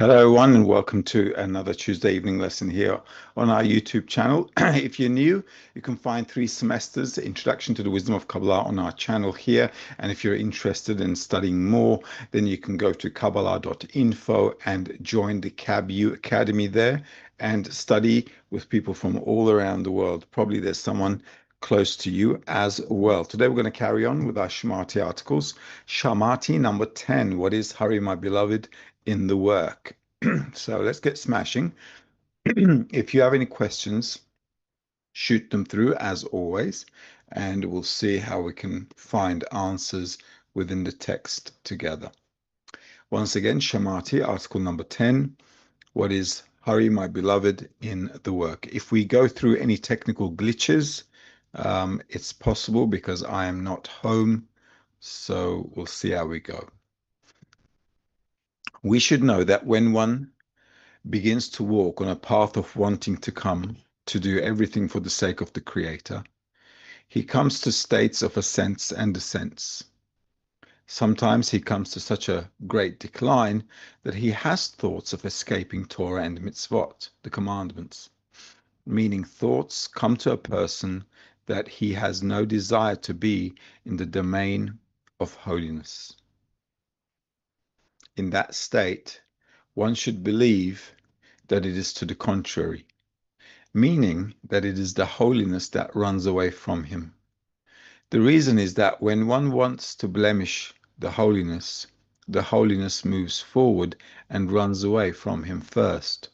Hello, everyone, and welcome to another Tuesday evening lesson here on our YouTube channel. If you're new, you can find 3 semesters, Introduction to the Wisdom of Kabbalah, on our channel here. And if you're interested in studying more, then you can go to Kabbalah.info and join the KABU Academy there and study with people from all around the world. Probably there's someone close to you as well. Today we're going to carry on with our Shamati articles. Shamati number 10, what is Hurry, my beloved, in the work? So let's get smashing. If you have any questions, shoot them through as always, and we'll see how we can find answers within the text together. Once again, Shamati, article number 10. What is Hurry, my beloved, in the work? If we go through any technical glitches, it's possible because I am not home, so we'll see how we go. We should know that when one begins to walk on a path of wanting to come to do everything for the sake of the Creator, he comes to states of ascents and descents. Sometimes he comes to such a great decline that he has thoughts of escaping Torah and mitzvot, the commandments, meaning thoughts come to a person that he has no desire to be in the domain of holiness. In that state, one should believe that it is to the contrary, meaning that it is the holiness that runs away from him. The reason is that when one wants to blemish the holiness moves forward and runs away from him first.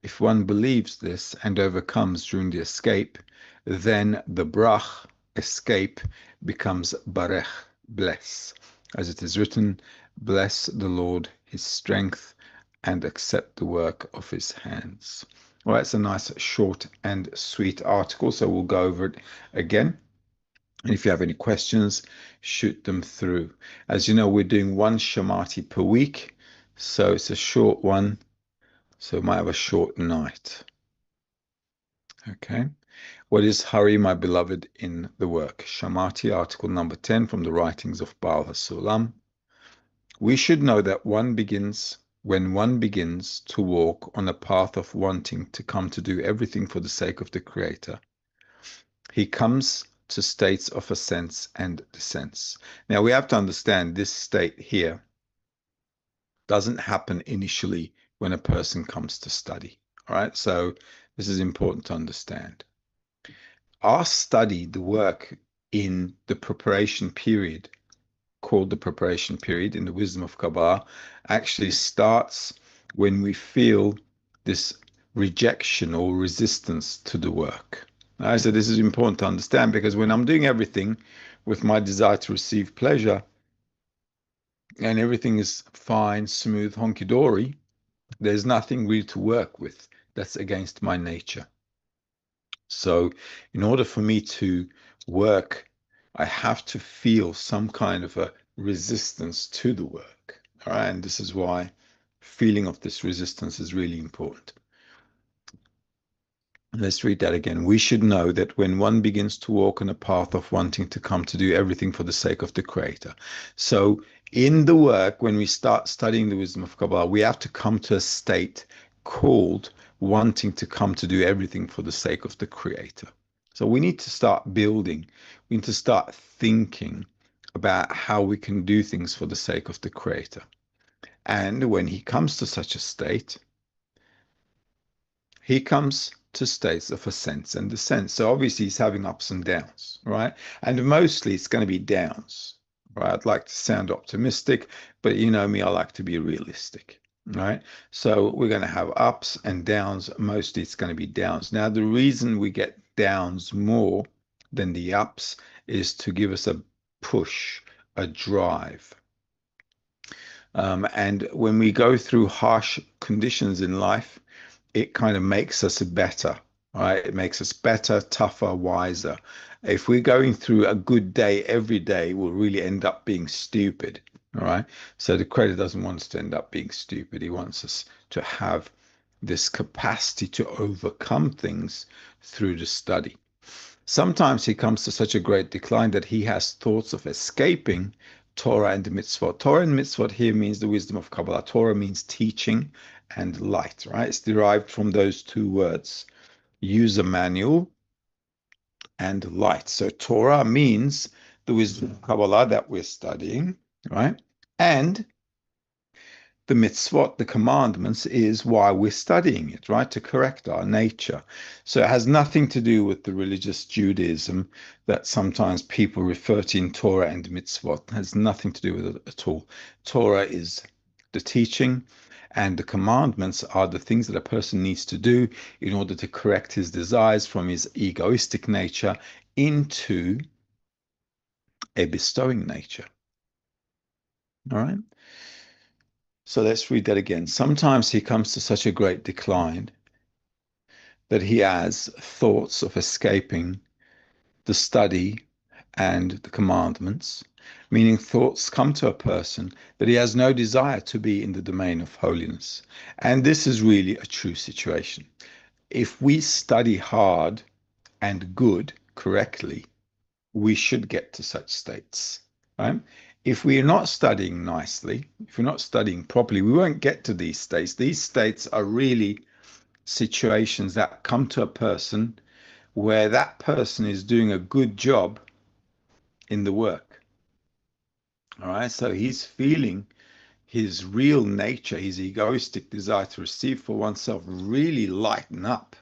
If one believes this and overcomes during the escape, then the brach, escape, becomes barech, bless. As it is written, bless the Lord, his strength, and accept the work of his hands. Well, that's a nice short and sweet article, so we'll go over it again. And if you have any questions, shoot them through. As you know, we're doing one Shamati per week, so it's a short one, so it might have a short night. Okay. What is Hurry, my beloved, in the work? Shamati, article number 10 from the writings of Baal HaSulam. We should know that when one begins to walk on a path of wanting to come to do everything for the sake of the Creator, he comes to states of ascents and descents. Now we have to understand this state here doesn't happen initially when a person comes to study. All right, so this is important to understand. Our study, the work in the preparation period, called the preparation period in the wisdom of Kabbalah, actually starts when we feel this rejection or resistance to the work. So this is important to understand, because when I'm doing everything with my desire to receive pleasure and everything is fine, smooth, honky-dory, there's nothing really to work with that's against my nature. So in order for me to work, I have to feel some kind of a resistance to the work. All right, and this is why feeling of this resistance is really important. Let's read that again. We should know that when one begins to walk on a path of wanting to come to do everything for the sake of the Creator. So in the work, when we start studying the wisdom of Kabbalah, we have to come to a state called wanting to come to do everything for the sake of the Creator. So we need to start building. We need to start thinking about how we can do things for the sake of the Creator. And when he comes to such a state, he comes to states of ascents and descents. So obviously he's having ups and downs, right? And mostly it's going to be downs, right? I'd like to sound optimistic, but you know me, I like to be realistic, right? So we're going to have ups and downs. Mostly it's going to be downs. Now, the reason we get downs more than the ups is to give us a push, a drive. And when we go through harsh conditions in life, it kind of makes us better, right? It makes us better, tougher, wiser. If we're going through a good day every day, we'll really end up being stupid, all right? So the Creator doesn't want us to end up being stupid. He wants us to have this capacity to overcome things through the study. Sometimes he comes to such a great decline that he has thoughts of escaping Torah and mitzvot. Torah and mitzvot here means the wisdom of Kabbalah. Torah means teaching and light, right? It's derived from those two words, user manual and light. So Torah means the wisdom of Kabbalah that we're studying, right? And the mitzvot, the commandments, is why we're studying it, right? To correct our nature. So it has nothing to do with the religious Judaism that sometimes people refer to in Torah and mitzvot. It has nothing to do with it at all. Torah is the teaching, and the commandments are the things that a person needs to do in order to correct his desires from his egoistic nature into a bestowing nature. All right? So let's read that again. Sometimes he comes to such a great decline that he has thoughts of escaping the study and the commandments, meaning thoughts come to a person that he has no desire to be in the domain of holiness. And this is really a true situation. If we study hard and good correctly, we should get to such states, right? If we're not studying nicely, if we're not studying properly, we won't get to these states. These states are really situations that come to a person where that person is doing a good job in the work. All right, so he's feeling his real nature, his egoistic desire to receive for oneself really lighten up.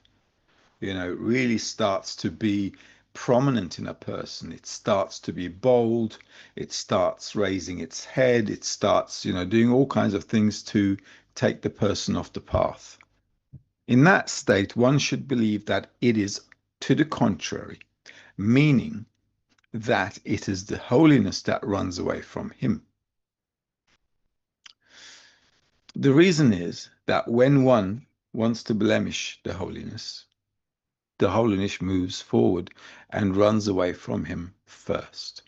You know, it really starts to be prominent in a person. It starts to be bold. It starts raising its head. It starts, doing all kinds of things to take the person off the path. In that state, one should believe that it is to the contrary, meaning that it is the holiness that runs away from him. The reason is that when one wants to blemish the holiness moves forward and runs away from him first.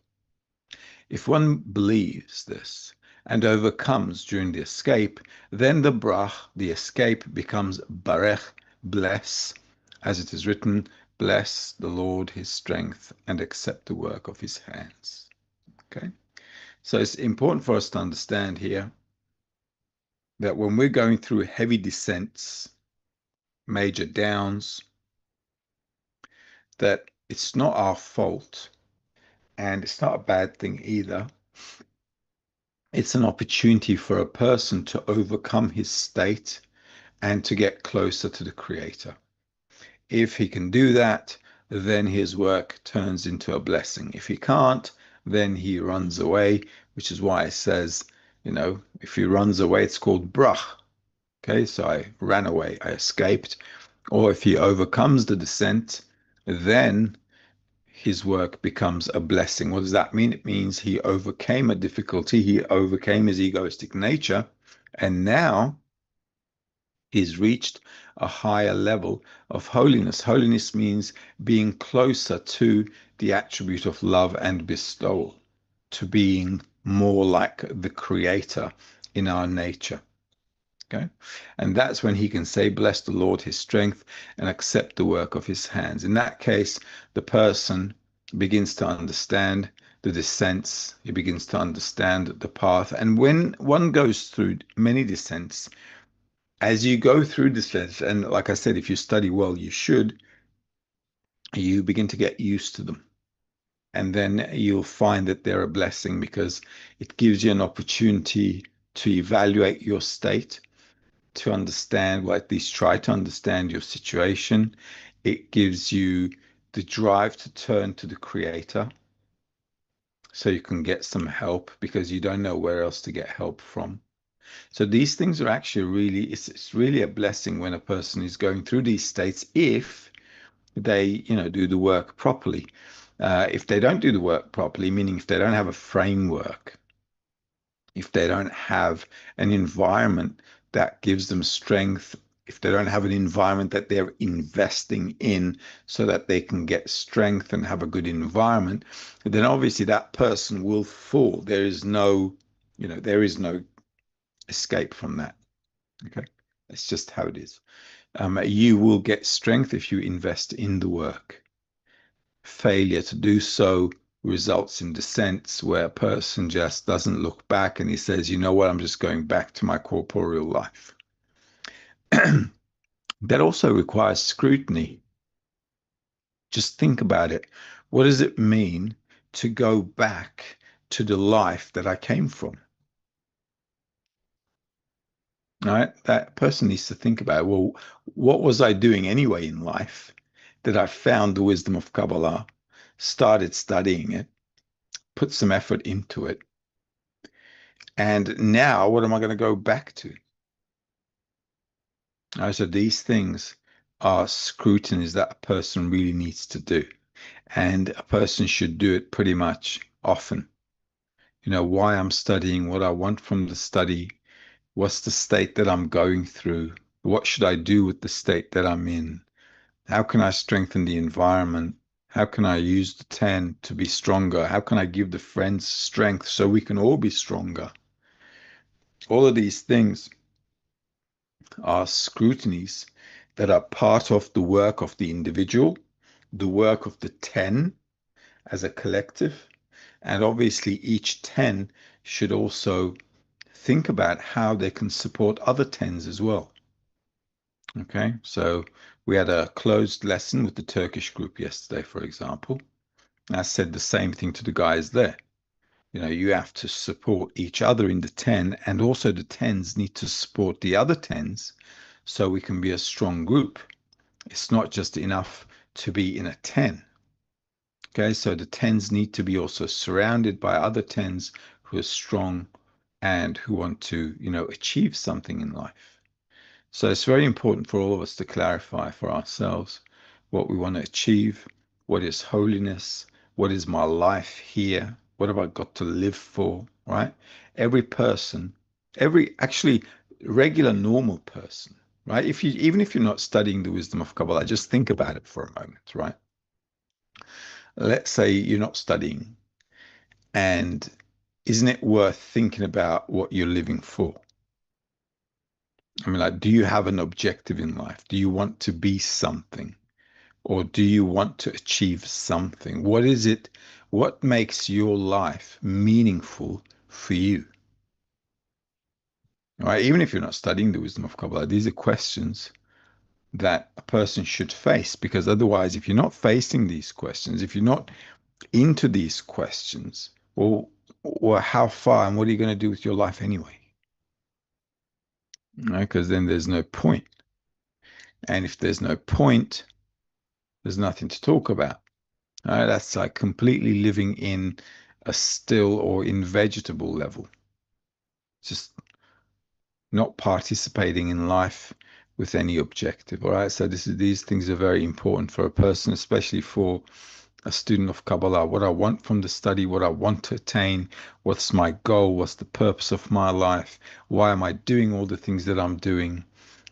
If one believes this and overcomes during the escape, then the brach, the escape, becomes barech, bless, as it is written, bless the Lord his strength and accept the work of his hands. Okay, so it's important for us to understand here that when we're going through heavy descents, major downs, that it's not our fault and it's not a bad thing either. It's an opportunity for a person to overcome his state and to get closer to the Creator. If he can do that, then his work turns into a blessing. If he can't, then he runs away, which is why it says, if he runs away, it's called brach. Okay, so I ran away, I escaped. Or if he overcomes the descent, then his work becomes a blessing. What does that mean? It means he overcame a difficulty, he overcame his egoistic nature, and now he's reached a higher level of holiness. Holiness means being closer to the attribute of love and bestowal, to being more like the Creator in our nature. Okay, and that's when he can say, bless the Lord his strength and accept the work of his hands. In that case, the person begins to understand the descents, he begins to understand the path. And when one goes through many descents, as you go through descents, and like I said, if you study well, you should, you begin to get used to them. And then you'll find that they're a blessing because it gives you an opportunity to evaluate your state, to understand, or at least try to understand your situation. It gives you the drive to turn to the Creator so you can get some help because you don't know where else to get help from. So these things are actually really, it's really a blessing when a person is going through these states if they, do the work properly. If they don't do the work properly, meaning if they don't have a framework, if they don't have an environment that gives them strength, if they don't have an environment that they're investing in so that they can get strength and have a good environment, then obviously that person will fall. There is no escape from that. Okay, it's just how it is. You will get strength if you invest in the work. Failure to do so results in dissents where a person just doesn't look back and he says, you know what, I'm just going back to my corporeal life. That also requires scrutiny. Just think about it. What does it mean to go back to the life that I came from? Right? That person needs to think about, well, what was I doing anyway in life that I found the wisdom of Kabbalah, started studying it, put some effort into it, and now what am I going to go back to? So these things are scrutinies that a person really needs to do. And a person should do it pretty much often. You know, why I'm studying, what I want from the study, what's the state that I'm going through, what should I do with the state that I'm in, how can I strengthen the environment, how can I use the 10 to be stronger, how can I give the friends strength so we can all be stronger. All of these things are scrutinies that are part of the work of the individual, the work of the 10 as a collective, and obviously each 10 should also think about how they can support other 10s as well. Okay, so we had a closed lesson with the Turkish group yesterday, for example. I said the same thing to the guys there. You know, you have to support each other in the 10, and also the 10s need to support the other 10s so we can be a strong group. It's not just enough to be in a 10. Okay, so the 10s need to be also surrounded by other 10s who are strong and who want to, you know, achieve something in life. So it's very important for all of us to clarify for ourselves what we want to achieve, what is holiness, what is my life here, what have I got to live for, right? Every person, actually regular normal person, right? Even if you're not studying the wisdom of Kabbalah, just think about it for a moment, right? Let's say you're not studying, and isn't it worth thinking about what you're living for? I mean, like, do you have an objective in life? Do you want to be something? Or do you want to achieve something? What is it? What makes your life meaningful for you? All right, even if you're not studying the wisdom of Kabbalah, these are questions that a person should face, because otherwise, if you're not facing these questions, if you're not into these questions, well, how far and what are you going to do with your life anyway? Right? Because then there's no point. And if there's no point, there's nothing to talk about. Right? That's like completely living in a still or in vegetable level. Just not participating in life with any objective. All right. So these things are very important for a person, especially for a student of Kabbalah. What I want from the study, what I want to attain, what's my goal, what's the purpose of my life, why am I doing all the things that I'm doing?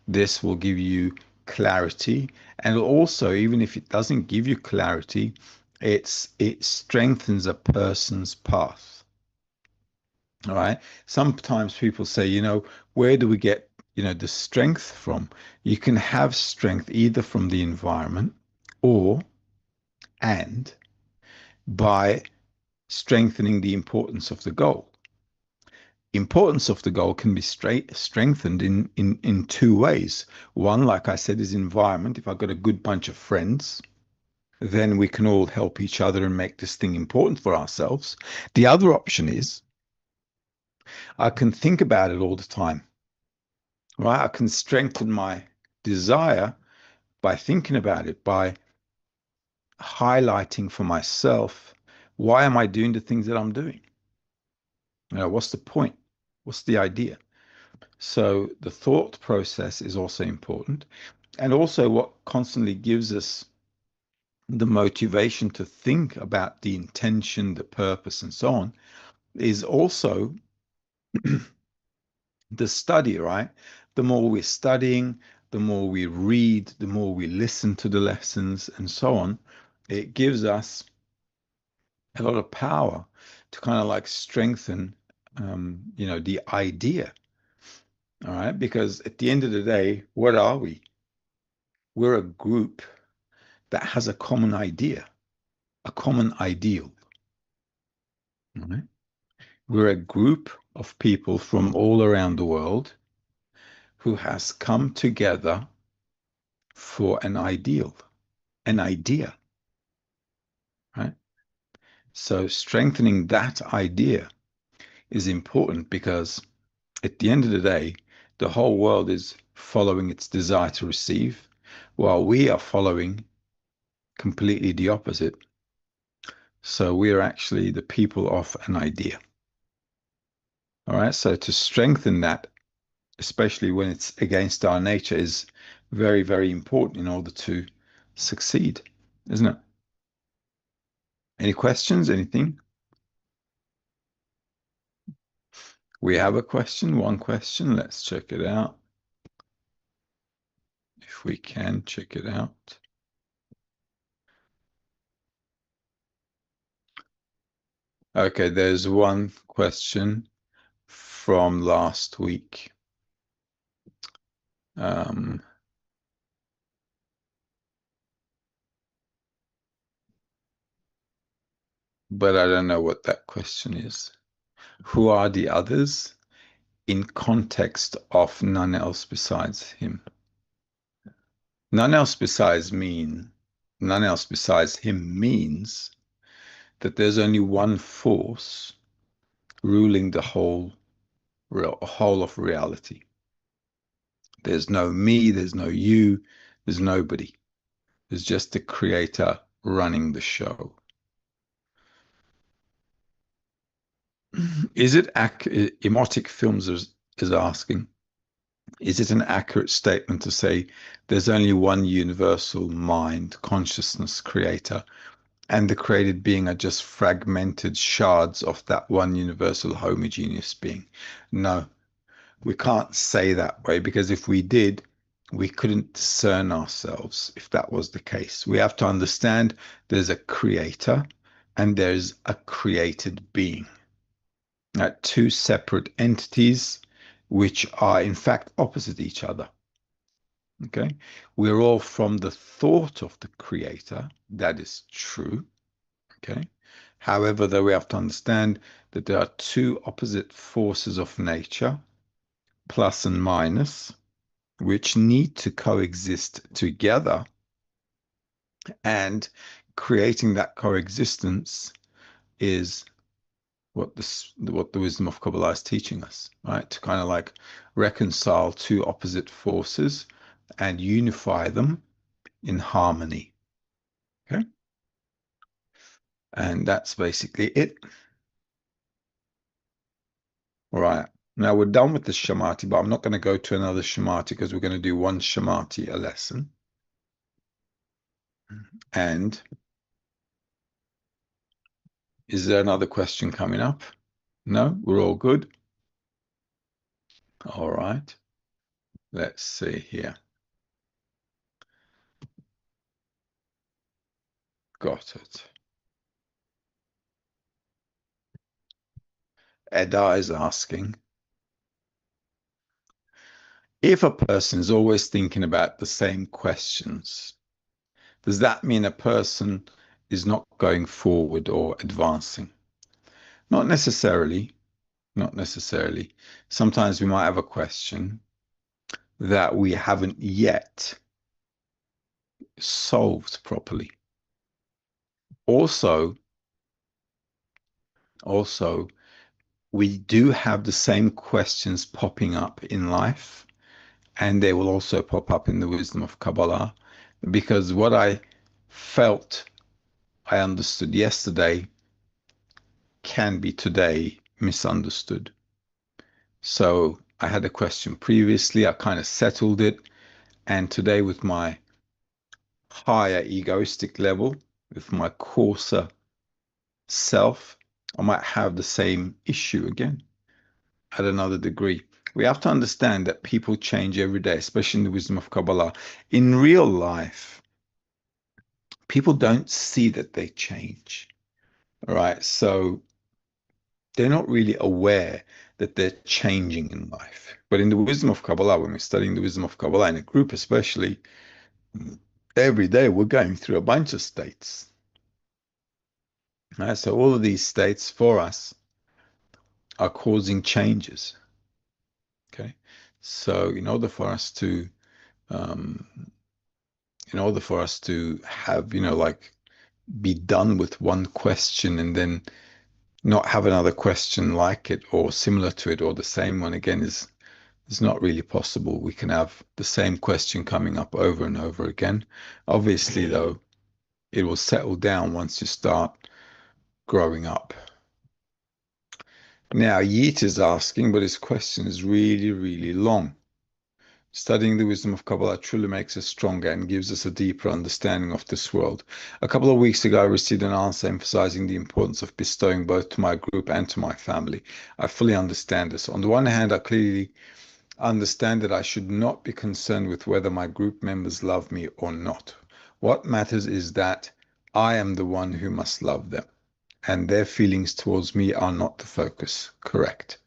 This will give you clarity, and also, even if it doesn't give you clarity, it strengthens a person's path. All right. Sometimes people say, you know, where do we get, you know, the strength from? You can have strength either from the environment or and by strengthening the importance of the goal. Importance of the goal can be strengthened in two ways. One, like I said, is environment. If I've got a good bunch of friends, then we can all help each other and make this thing important for ourselves. The other option is I can think about it all the time, right? I can strengthen my desire by thinking about it, by highlighting for myself, why am I doing the things that I'm doing? You know, what's the point? What's the idea? So the thought process is also important. And also what constantly gives us the motivation to think about the intention, the purpose, and so on, is also the study, right? The more we're studying, the more we read, the more we listen to the lessons, and so on, it gives us a lot of power to kind of like strengthen, you know, the idea. All right. Because at the end of the day, what are we? We're a group that has a common idea, a common ideal. Right? We're a group of people from all around the world who has come together for an ideal, an idea, right? So strengthening that idea is important because at the end of the day, the whole world is following its desire to receive, while we are following completely the opposite. So we are actually the people of an idea. All right. So to strengthen that, especially when it's against our nature, is very, very important in order to succeed, isn't it? Any questions? Anything? We have a question, one question. Let's check it out. If we can check it out. Okay, there's one question from last week. But I don't know what that question is. Who are the others in context of none else besides him? None else besides him means that there's only one force ruling the whole of reality. There's no me, there's no you, there's nobody. There's just the creator running the show. Is it Emotic Films is asking, is it an accurate statement to say there's only one universal mind, consciousness, creator, and the created being are just fragmented shards of that one universal homogeneous being? No, we can't say that way, because if we did, we couldn't discern ourselves if that was the case. We have to understand there's a creator and there's a created being. Two separate entities which are in fact opposite each other. Okay, we're all from the thought of the creator. That is true. Okay, however, though, we have to understand that there are two opposite forces of nature, plus and minus, which need to coexist together, and creating that coexistence is what the wisdom of Kabbalah is teaching us, right? To kind of like reconcile two opposite forces and unify them in harmony. Okay. And that's basically it. All right. Now we're done with the Shamati, but I'm not going to go to another Shamati because we're going to do one Shamati a lesson. And is there another question coming up? No, we're all good. All right. Let's see here. Got it. Eda is asking, if a person is always thinking about the same questions, does that mean a person is not going forward or advancing? Not necessarily. Not necessarily. Sometimes we might have a question that we haven't yet solved properly. Also, we do have the same questions popping up in life, and they will also pop up in the wisdom of Kabbalah, because what I felt I understood yesterday can be today misunderstood. So I had a question previously, I kind of settled it, and today with my higher egoistic level, with my coarser self, I might have the same issue again at another degree. We have to understand that people change every day, especially in the wisdom of Kabbalah. In real life, people don't see that they change, right? So they're not really aware that they're changing in life. But in the wisdom of Kabbalah, when we're studying the wisdom of Kabbalah in a group especially, every day we're going through a bunch of states. Right? So all of these states for us are causing changes. Okay. So um, in order for us to have, like be done with one question and then not have another question like it or similar to it or the same one again is not really possible. We can have the same question coming up over and over again. Obviously, though, it will settle down once you start growing up. Now, Yeet is asking, but his question is really, really long. Studying the wisdom of Kabbalah truly makes us stronger and gives us a deeper understanding of this world. A couple of weeks ago, I received an answer emphasizing the importance of bestowing both to my group and to my family. I fully understand this. On the one hand, I clearly understand that I should not be concerned with whether my group members love me or not. What matters is that I am the one who must love them, and their feelings towards me are not the focus. Correct.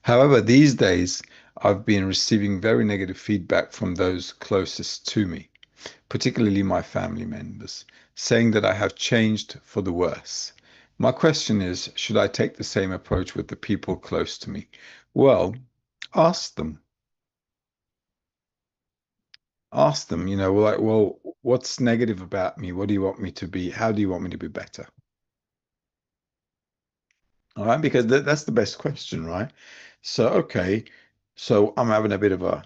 However, these days, I've been receiving very negative feedback from those closest to me, particularly my family members, saying that I have changed for the worse. My question is, should I take the same approach with the people close to me? Well, ask them. Ask them, like, well, what's negative about me? What do you want me to be? How do you want me to be better? All right, because that's the best question, right? So, okay, so I'm having a bit of a,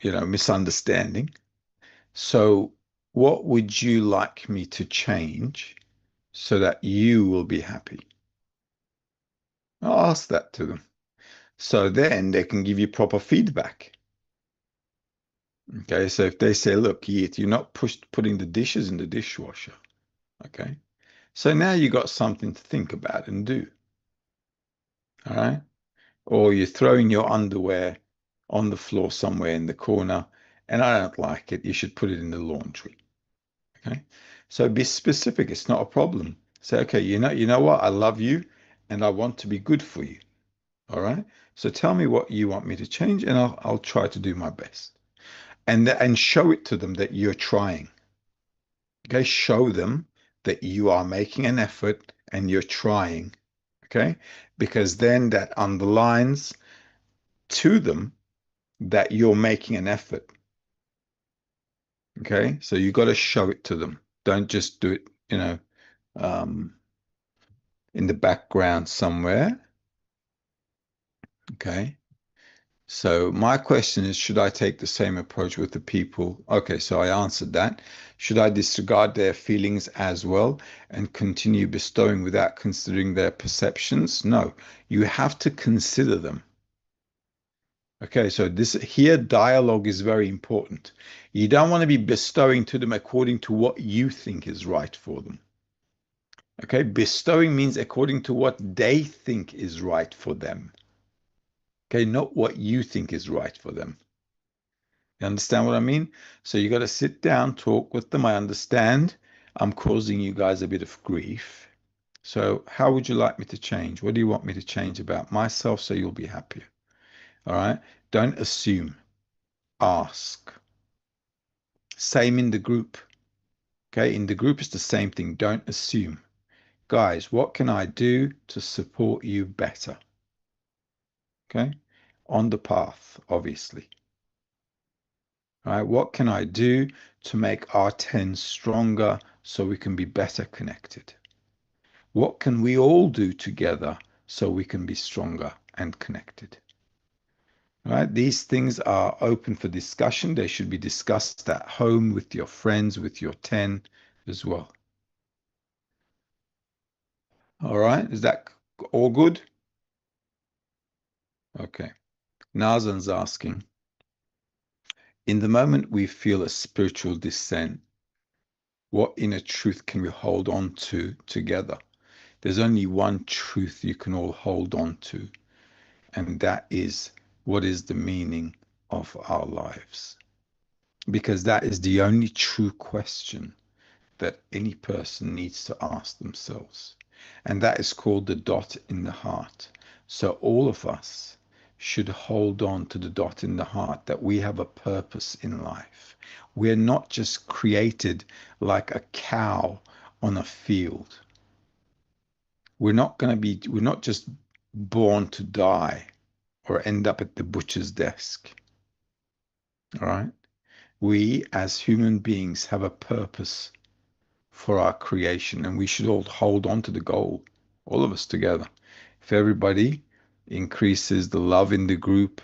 misunderstanding. So, what would you like me to change so that you will be happy? I'll ask that to them. So then they can give you proper feedback. Okay, so if they say, look, you're not putting the dishes in the dishwasher. Okay, so now you got something to think about and do. All right, or you're throwing your underwear on the floor somewhere in the corner, and I don't like it. You should put it in the laundry. Okay. So be specific. It's not a problem. Say, okay, you know what? I love you and I want to be good for you. All right. So tell me what you want me to change and I'll try to do my best. And show it to them that you're trying. Okay. Show them that you are making an effort and you're trying. Okay. Because then that underlines to them that you're making an effort. Okay. So you got to show it to them. Don't just do it, um, in the background somewhere. Okay. So my question is, should I take the same approach with the people? Okay, so I answered that. Should I disregard their feelings as well and continue bestowing without considering their perceptions? No, you have to consider them. Okay, so this here dialogue is very important. You don't want to be bestowing to them according to what you think is right for them. Okay, bestowing means according to what they think is right for them. Okay, not what you think is right for them. You understand what I mean? So you got to sit down, talk with them. I understand I'm causing you guys a bit of grief. So how would you like me to change? What do you want me to change about myself so you'll be happier? All right. Don't assume. Ask. Same in the group. Okay. In the group, it's the same thing. Don't assume. Guys, what can I do to support you better? Okay. On the path, obviously. All right, what can I do to make our 10 stronger so we can be better connected? What can we all do together so we can be stronger and connected? All right, these things are open for discussion. They should be discussed at home with your friends, with your 10 as well. All right, is that all good? Okay. Nazan's asking, in the moment we feel a spiritual descent, what inner truth can we hold on to together? There's only one truth you can all hold on to, and that is what is the meaning of our lives? Because that is the only true question that any person needs to ask themselves. And that is called the dot in the heart. So all of us should hold on to the dot in the heart that we have a purpose in life. We're not just created like a cow on a field. we're not just born to die or end up at the butcher's desk. All right. We as human beings have a purpose for our creation, and we should all hold on to the goal, all of us together. If everybody increases the love in the group,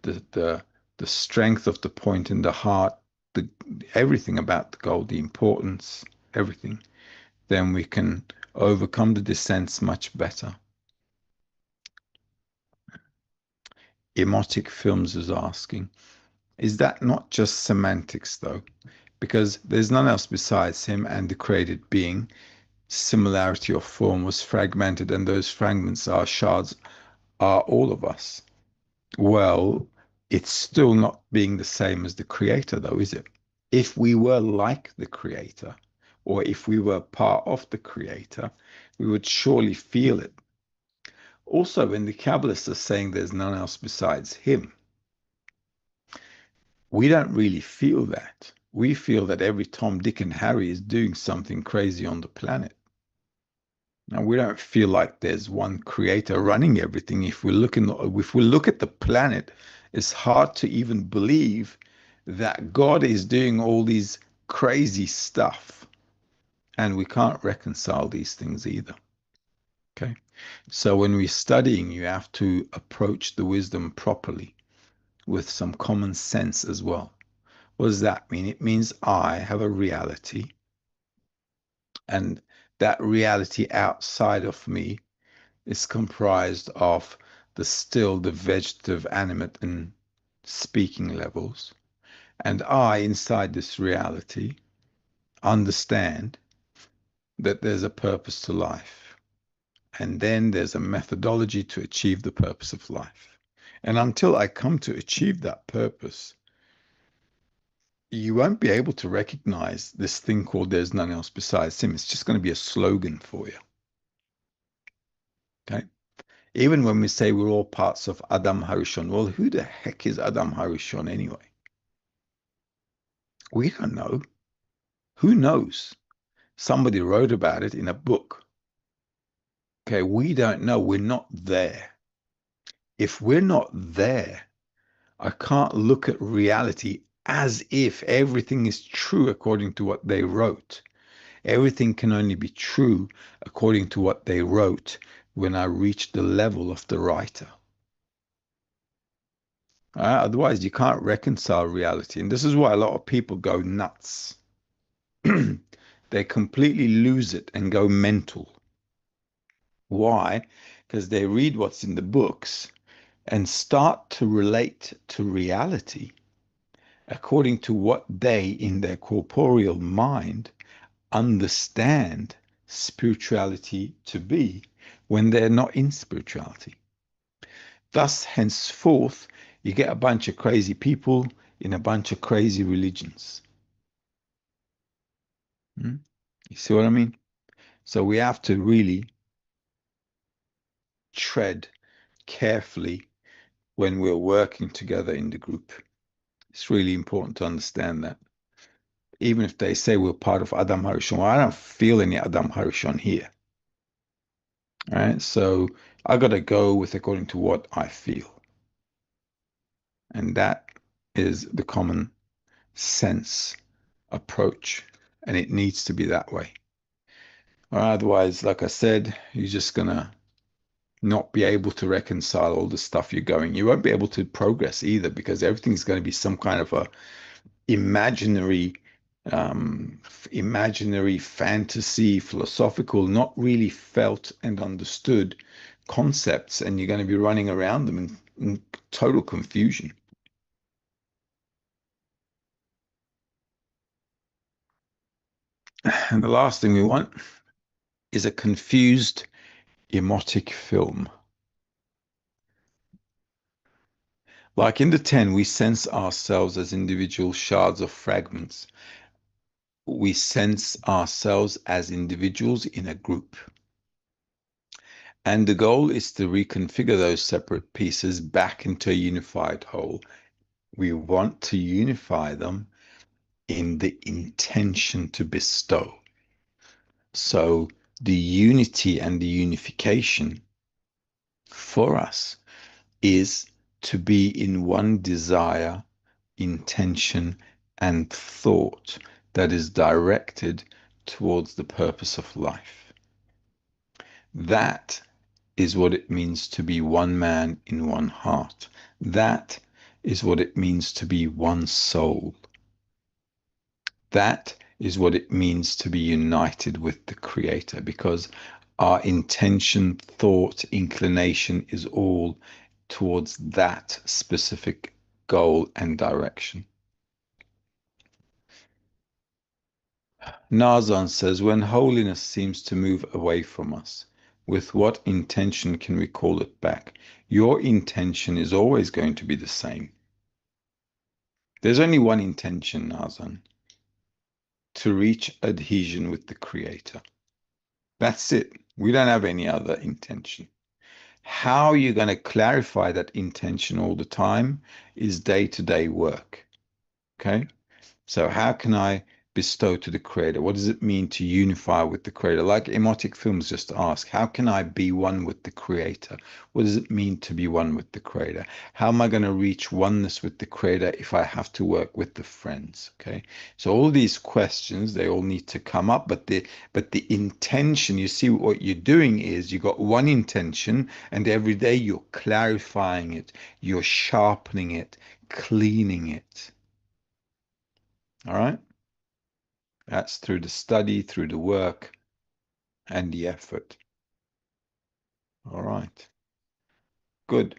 the strength of the point in the heart, the everything about the goal, the importance, everything, then we can overcome the dissents much better. Emotic Films is asking, is that not just semantics though? Because there's none else besides him and the created being. Similarity of form was fragmented, and those fragments are shards, are all of us. Well, it's still not being the same as the creator, though, is it? If we were like the creator, or if we were part of the creator, we would surely feel it. Also, when the Kabbalists are saying there's none else besides him, we don't really feel that. We feel that every Tom, Dick, and Harry is doing something crazy on the planet. Now, we don't feel like there's one creator running everything. If we look at the planet, it's hard to even believe that God is doing all these crazy stuff. And we can't reconcile these things either. Okay. So when we're studying, you have to approach the wisdom properly with some common sense as well. What does that mean? It means I have a reality, and that reality outside of me is comprised of the still, the vegetative, animate, and speaking levels. And I, inside this reality, understand that there's a purpose to life. And then there's a methodology to achieve the purpose of life. And until I come to achieve that purpose, you won't be able to recognize this thing called there's none else besides him. It's just going to be a slogan for you. Okay. Even when we say we're all parts of Adam Harishon, well, who the heck is Adam Harishon anyway? We don't know. Who knows? Somebody wrote about it in a book. Okay, we don't know. We're not there. If we're not there, I can't look at reality as if everything is true according to what they wrote. Everything can only be true according to what they wrote when I reach the level of the writer. Otherwise, you can't reconcile reality. And this is why a lot of people go nuts. They completely lose it and go mental. Why? Because they read what's in the books and start to relate to reality according to what they, in their corporeal mind, understand spirituality to be when they're not in spirituality. Thus, henceforth, you get a bunch of crazy people in a bunch of crazy religions. You see what I mean? So we have to really tread carefully when we're working together in the group. It's really important to understand that. Even if they say we're part of Adam Harishon, well, I don't feel any Adam Harishon here. All right, so I got to go with according to what I feel. And that is the common sense approach. And it needs to be that way. Or otherwise, like I said, you're just going to not be able to reconcile all the stuff you're going. You won't be able to progress either, because everything's going to be some kind of a imaginary fantasy, philosophical, not really felt and understood concepts, and you're going to be running around them in total confusion. And the last thing we want is a confused emotic film. Like in the 10, we sense ourselves as individual shards of fragments. We sense ourselves as individuals in a group. And the goal is to reconfigure those separate pieces back into a unified whole. We want to unify them in the intention to bestow. So The unity and the unification for us is to be in one desire, intention, and thought that is directed towards the purpose of life. That is what it means to be one man in one heart. That is what it means to be one soul. That is what it means to be united with the Creator, because our intention, thought, inclination is all towards that specific goal and direction. Nazan says, when holiness seems to move away from us, with what intention can we call it back? Your intention is always going to be the same. There's only one intention, Nazan, to reach adhesion with the Creator. That's it. We don't have any other intention. How you're going to clarify that intention all the time is day-to-day work. Okay? So how can I bestow to the Creator? What does it mean to unify with the Creator? Like Emotic Films just ask, how can I be one with the Creator? What does it mean to be one with the Creator? How am I going to reach oneness with the Creator if I have to work with the friends? Okay, so all these questions, they all need to come up, but the intention, you see what you're doing is you got one intention, and every day you're clarifying it, you're sharpening it, cleaning it. All right. That's through the study, through the work, and the effort. All right. Good.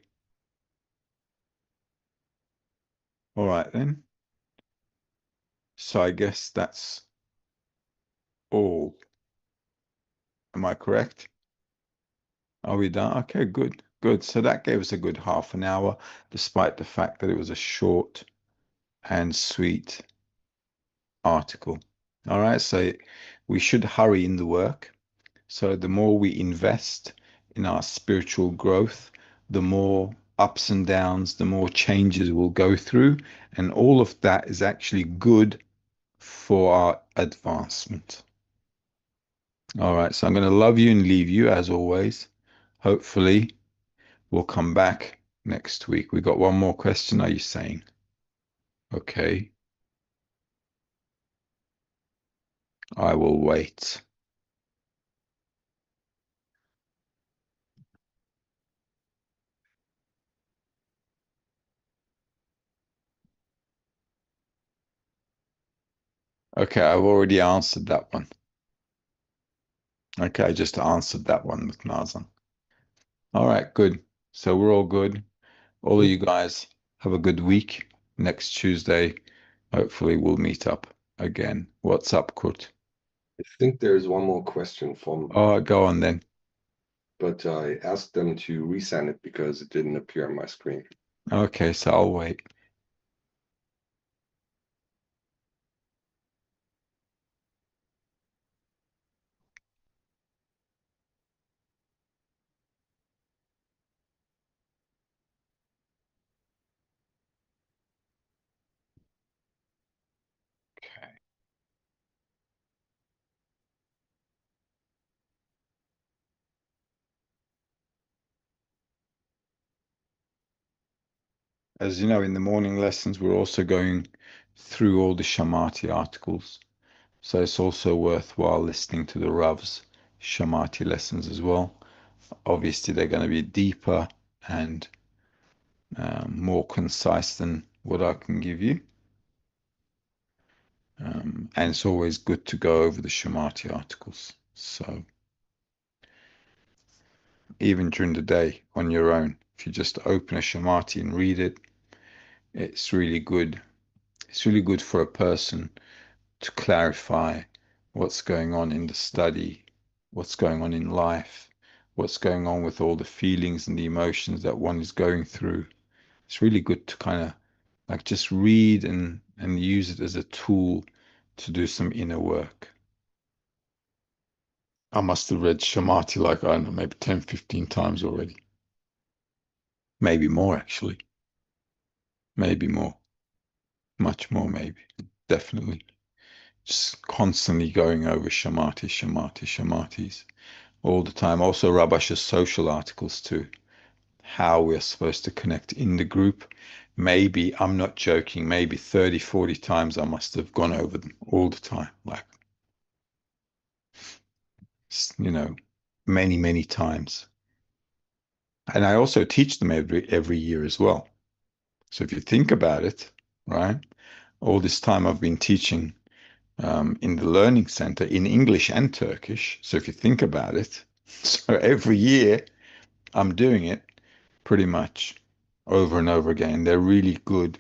All right, then. So I guess that's all. Am I correct? Are we done? Okay, good. Good. So that gave us a good half an hour, despite the fact that it was a short and sweet article. All right. So we should hurry in the work. So the more we invest in our spiritual growth, the more ups and downs, the more changes we'll go through. And all of that is actually good for our advancement. All right. So I'm going to love you and leave you as always. Hopefully we'll come back next week. We got one more question, are you saying? Okay. I will wait. Okay, I've already answered that one. Okay, I just answered that one with Nazan. All right, good. So we're all good. All of you guys have a good week. Next Tuesday, hopefully we'll meet up again. What's up, Kurt? I think there's one more question from, Oh, go on then. but I asked them to resend it because it didn't appear on my screen. Okay, so I'll wait. Okay. As you know, in the morning lessons, we're also going through all the Shamati articles. So it's also worthwhile listening to the Rav's Shamati lessons as well. Obviously, they're going to be deeper and more concise than what I can give you. And it's always good to go over the Shamati articles. So even during the day on your own, if you just open a Shamati and read it, it's really good. It's really good for a person to clarify what's going on in the study, what's going on in life, what's going on with all the feelings and the emotions that one is going through. It's really good to kind of like just read and use it as a tool to do some inner work. I must have read Shamati like, I don't know, maybe 10, 15 times already. Maybe more, actually. Maybe more. Much more, maybe. Definitely. just constantly going over Shamati, Shamati, Shamatis all the time. Also, Rabash's social articles too, how we're supposed to connect in the group. Maybe, I'm not joking, maybe 30, 40 times I must have gone over them all the time, like, many, many times. And I also teach them every year as well. So if you think about it, right, all this time I've been teaching in the Learning Center in English and Turkish. So if you think about it, so every year I'm doing it pretty much over and over again. They're really good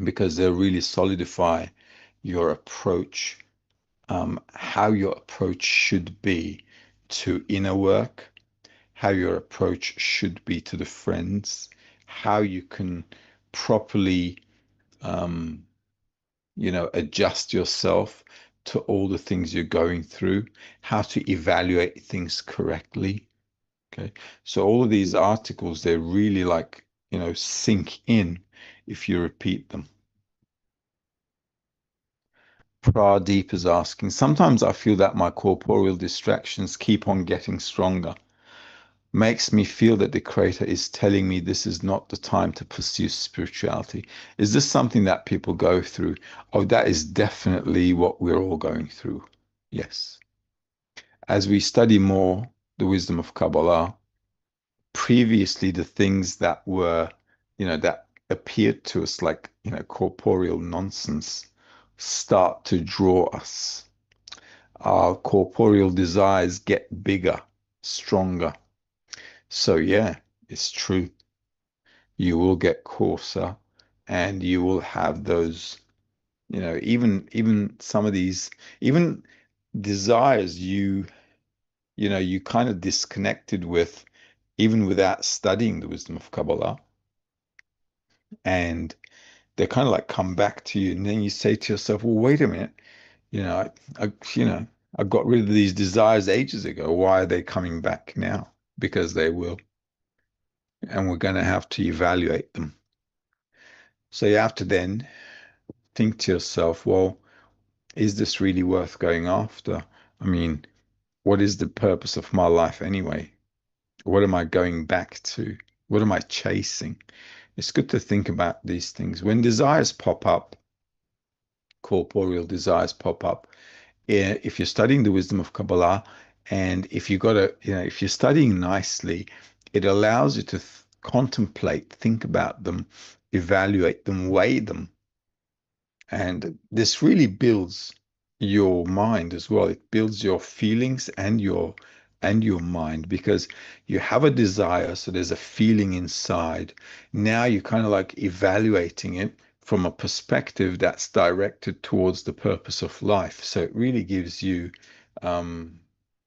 because they really solidify your approach, how your approach should be to inner work, how your approach should be to the friends, how you can properly, um, adjust yourself to all the things you're going through, how to evaluate things correctly. Okay. So all of these articles, they really like, sink in if you repeat them. Pradeep is asking, sometimes I feel that my corporeal distractions keep on getting stronger. Makes me feel that the Creator is telling me this is not the time to pursue spirituality. Is this something that people go through? Oh, that is definitely what we're all going through. Yes. As we study more the wisdom of Kabbalah, previously the things that were, that appeared to us like, corporeal nonsense start to draw us. Our corporeal desires get bigger, stronger. So yeah, it's true. You will get coarser and you will have those, even some of these, even desires you kind of disconnected with, even without studying the wisdom of Kabbalah. And they kind of like come back to you. And then you say to yourself, well, wait a minute, I got rid of these desires ages ago. Why are they coming back now? Because they will. And we're going to have to evaluate them. So you have to then think to yourself, well, is this really worth going after? I mean, what is the purpose of my life anyway? What am I going back to? What am I chasing? It's good to think about these things. When desires pop up, corporeal desires pop up, if you're studying the wisdom of Kabbalah, and if you got if you're studying nicely, it allows you to contemplate, think about them, evaluate them, weigh them. And this really builds your mind as well. It builds your feelings and your mind, because you have a desire, so there's a feeling inside. Now you're kind of like evaluating it from a perspective that's directed towards the purpose of life. So it really gives you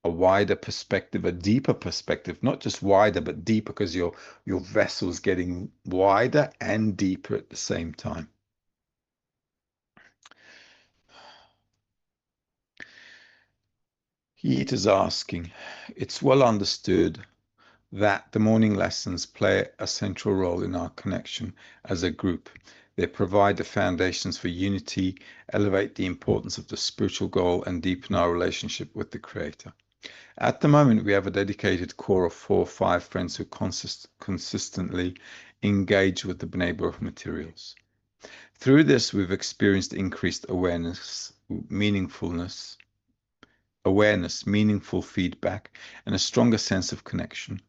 a wider perspective, a deeper perspective, not just wider, but deeper, because your vessel's getting wider and deeper at the same time. Yeet is asking, it's well understood that the morning lessons play a central role in our connection as a group. They provide the foundations for unity, elevate the importance of the spiritual goal, and deepen our relationship with the Creator. At the moment, we have a dedicated core of 4 or 5 friends who consistently engage with the B'nai Baruch materials. Through this, we've experienced increased awareness, meaningful feedback, and a stronger sense of connection.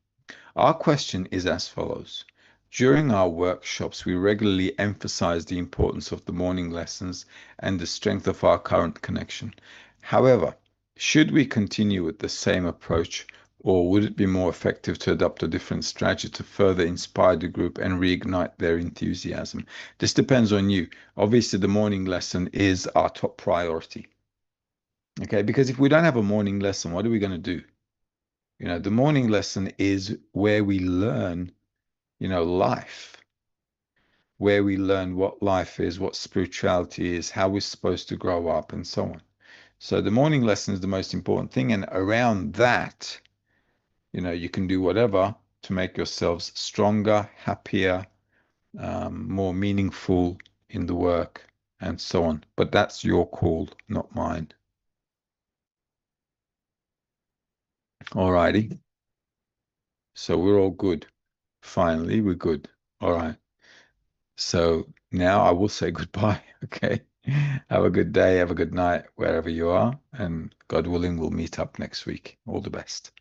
Our question is as follows. During our workshops, we regularly emphasize the importance of the morning lessons and the strength of our current connection. However, should we continue with the same approach, or would it be more effective to adopt a different strategy to further inspire the group and reignite their enthusiasm? This depends on you. Obviously, the morning lesson is our top priority. Okay, because if we don't have a morning lesson, what are we going to do? The morning lesson is where we learn, life, where we learn what life is, what spirituality is, how we're supposed to grow up, and so on. So the morning lesson is the most important thing. And around that, you can do whatever to make yourselves stronger, happier, more meaningful in the work. and so on. But that's your call, not mine. All righty. So we're all good. Finally, we're good. All right. So now I will say goodbye. Okay. Have a good day. Have a good night wherever you are. And God willing, we'll meet up next week. All the best.